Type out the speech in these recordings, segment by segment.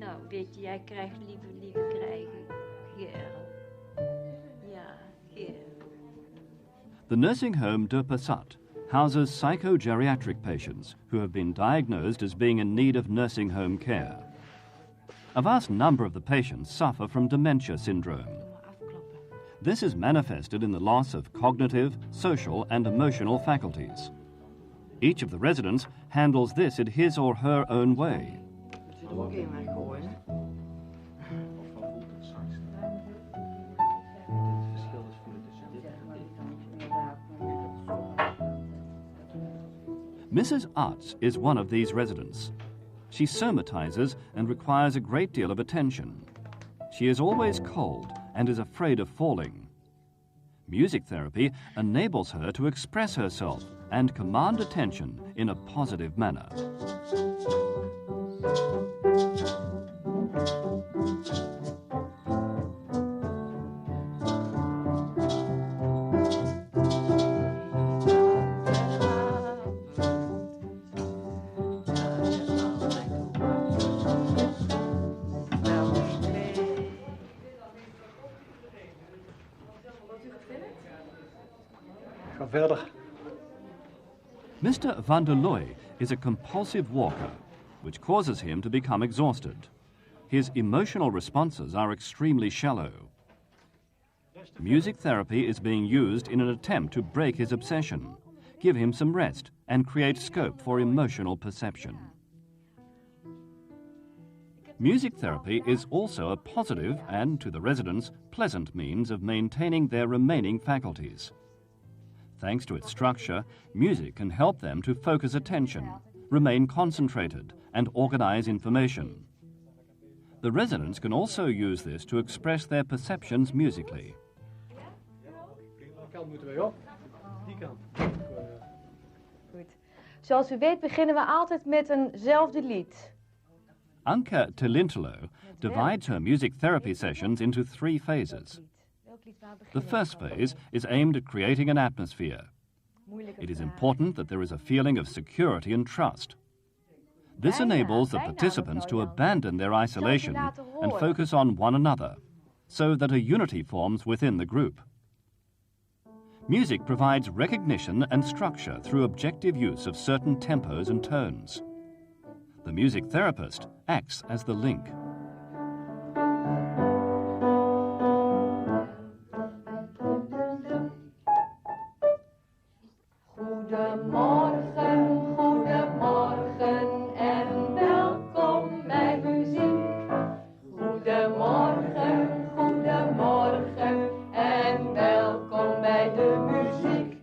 Nou, weet je, jij krijgt lieve krijgen, Gerald. Ja, Gerald. The nursing home de Passat houses psychogeriatric patients who have been diagnosed as being in need of nursing home care. A vast number of the patients suffer from dementia syndrome. This is manifested in the loss of cognitive, social and emotional faculties. Each of the residents handles this in his or her own way. Mrs. Arts is one of these residents. She somatizes and requires a great deal of attention. She is always cold and is afraid of falling. Music therapy enables her to express herself and command attention in a positive manner. Ga verder. Mr. van der Looy is a compulsive walker, which causes him to become exhausted. His emotional responses are extremely shallow. Music therapy is being used in an attempt to break his obsession, give him some rest, and create scope for emotional perception. Music therapy is also a positive and, to the residents, pleasant means of maintaining their remaining faculties. Thanks to its structure, music can help them to focus attention, remain concentrated, and organize information. The residents can also use this to express their perceptions musically. Goed. Zoals u weet beginnen we altijd met eenzelfde lied. Anke Telintelo divides her music therapy sessions into 3 phases. The first phase is aimed at creating an atmosphere. It is important that there is a feeling of security and trust. This enables the participants to abandon their isolation and focus on one another, so that a unity forms within the group. Music provides recognition and structure through objective use of certain tempos and tones. The music therapist acts as the link. Goedemorgen, goedemorgen en welkom bij muziek. Goedemorgen, goedemorgen en welkom bij de muziek.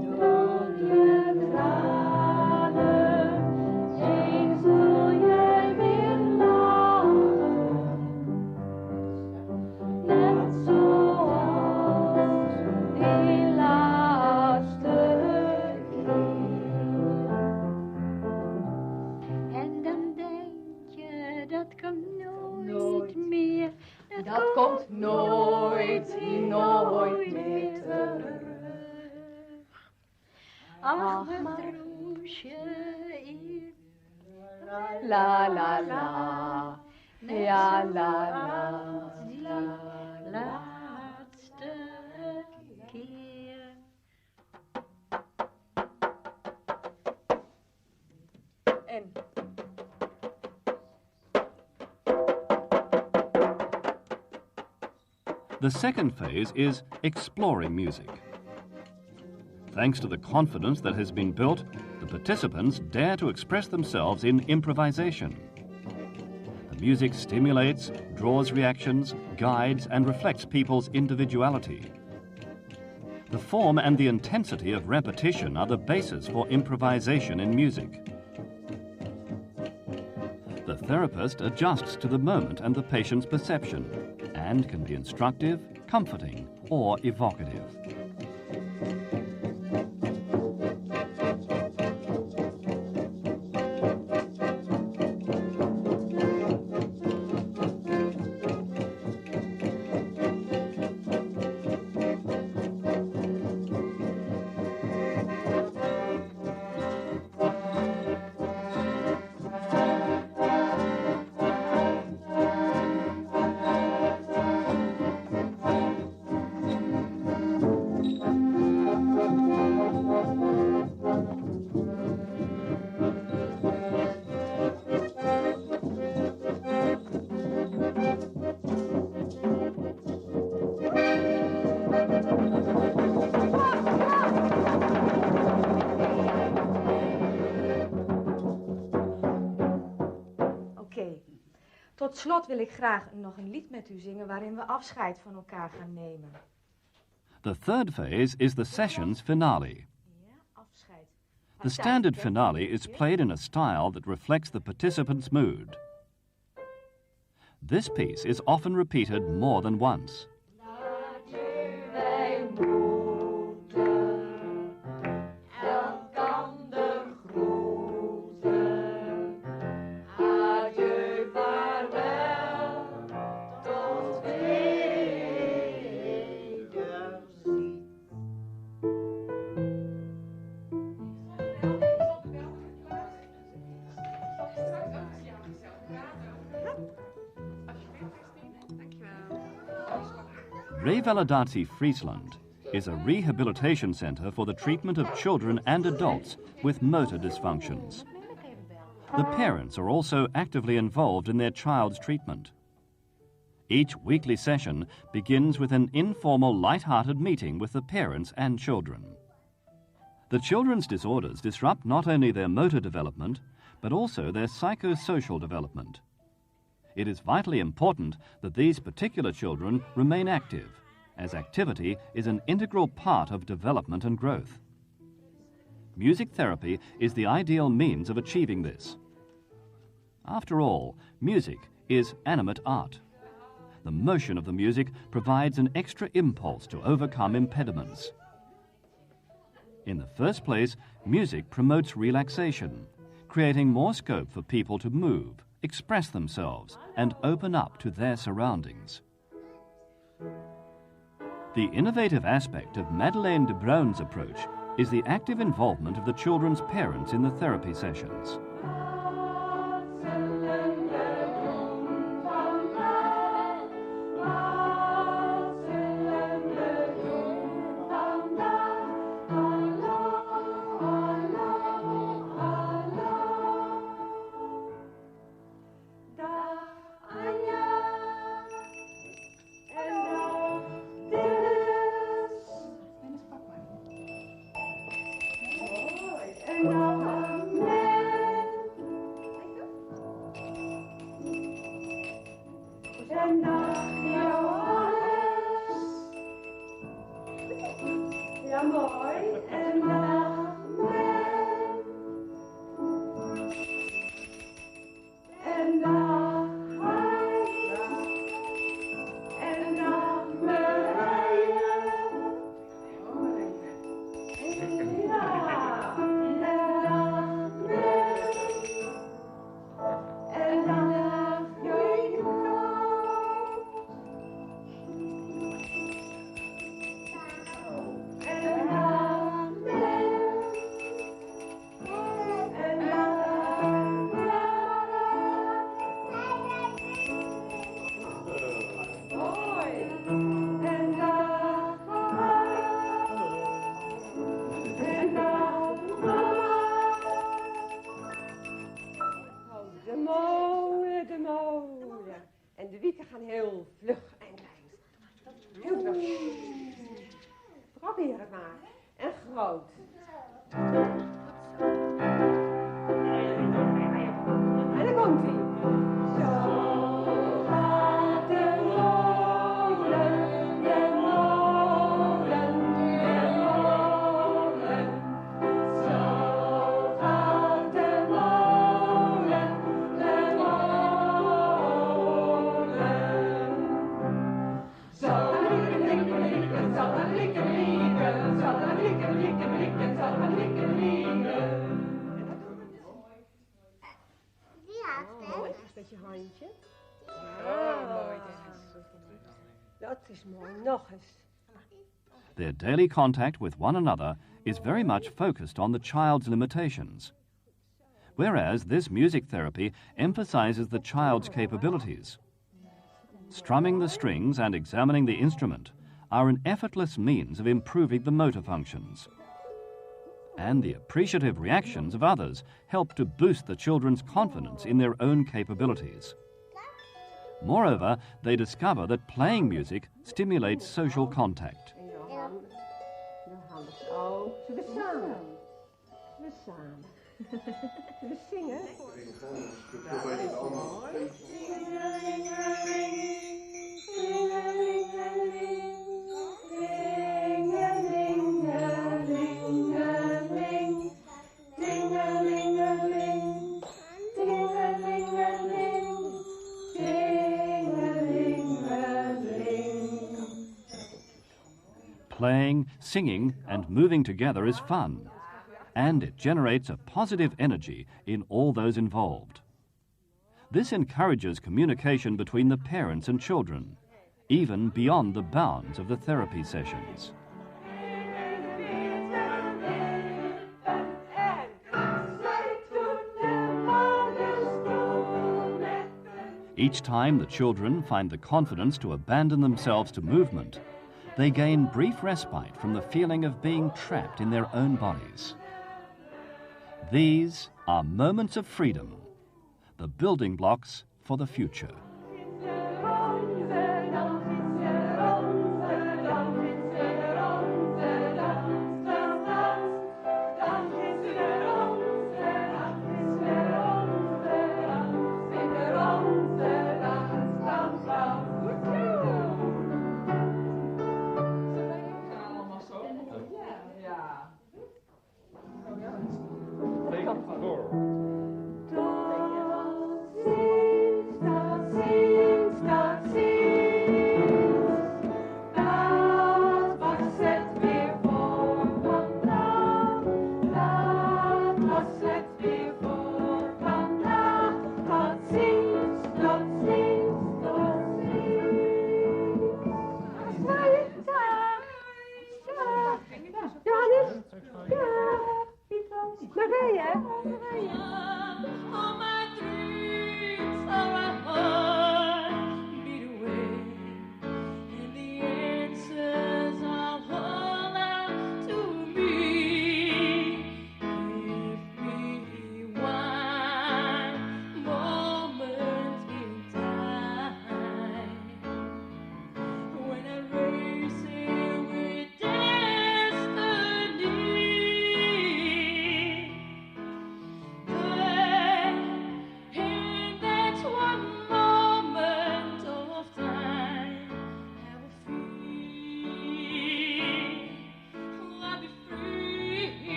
Door je tranen heen zul jij weer lachen. Net zoals die laatste keer. En dan denk je, dat komt nooit meer. Dat komt nooit meer terug. Ach, mijn roosje is La la la, ja la la la. laatste keer. En The second phase is exploring music. Thanks to the confidence that has been built, the participants dare to express themselves in improvisation. The music stimulates, draws reactions, guides, and reflects people's individuality. The form and the intensity of repetition are the basis for improvisation in music. The therapist adjusts to the moment and the patient's perception, and can be instructive, comforting, or evocative. Tot slot wil ik graag nog een lied met u zingen waarin we afscheid van elkaar gaan nemen. The third phase is the session's finale. Ja, afscheid. The standard finale is played in a style that reflects the participants' mood. This piece is often repeated more than once. Rehabilitatie Friesland is a rehabilitation center for the treatment of children and adults with motor dysfunctions. The parents are also actively involved in their child's treatment. Each weekly session begins with an informal, light-hearted meeting with the parents and children. The children's disorders disrupt not only their motor development, but also their psychosocial development. It is vitally important that these particular children remain active, as activity is an integral part of development and growth. Music therapy is the ideal means of achieving this. After all, music is animate art. The motion of the music provides an extra impulse to overcome impediments. In the first place, music promotes relaxation, creating more scope for people to move, express themselves, and open up to their surroundings. The innovative aspect of Madeleine de Bruyn's approach is the active involvement of the children's parents in the therapy sessions. Ja, mooi. En de wieken gaan heel vlug en klein. Heel vlug. Probeer het maar. En groot. En dan komt hij. Zo gaat de molen, de molen, de molen. Zo gaat de molen, de molen. Zal een likken, likken, zal een likken, likken, zal een likken, likken, likken, zal een likken, likken. Mooi, met je handje. Ja, mooi. Dat is mooi. Nog eens. Their daily contact with one another is very much focused on the child's limitations, whereas this music therapy emphasizes the child's capabilities. Strumming the strings and examining the instrument are an effortless means of improving the motor functions. And the appreciative reactions of others help to boost the children's confidence in their own capabilities. Moreover, they discover that playing music stimulates social contact. Oh, zullen we samen? We samen. Zullen we zingen? Ja, dat is mooi. Playing, singing, and moving together is fun, and it generates a positive energy in all those involved. This encourages communication between the parents and children, even beyond the bounds of the therapy sessions. Each time the children find the confidence to abandon themselves to movement, they gain brief respite from the feeling of being trapped in their own bodies. These are moments of freedom, the building blocks for the future.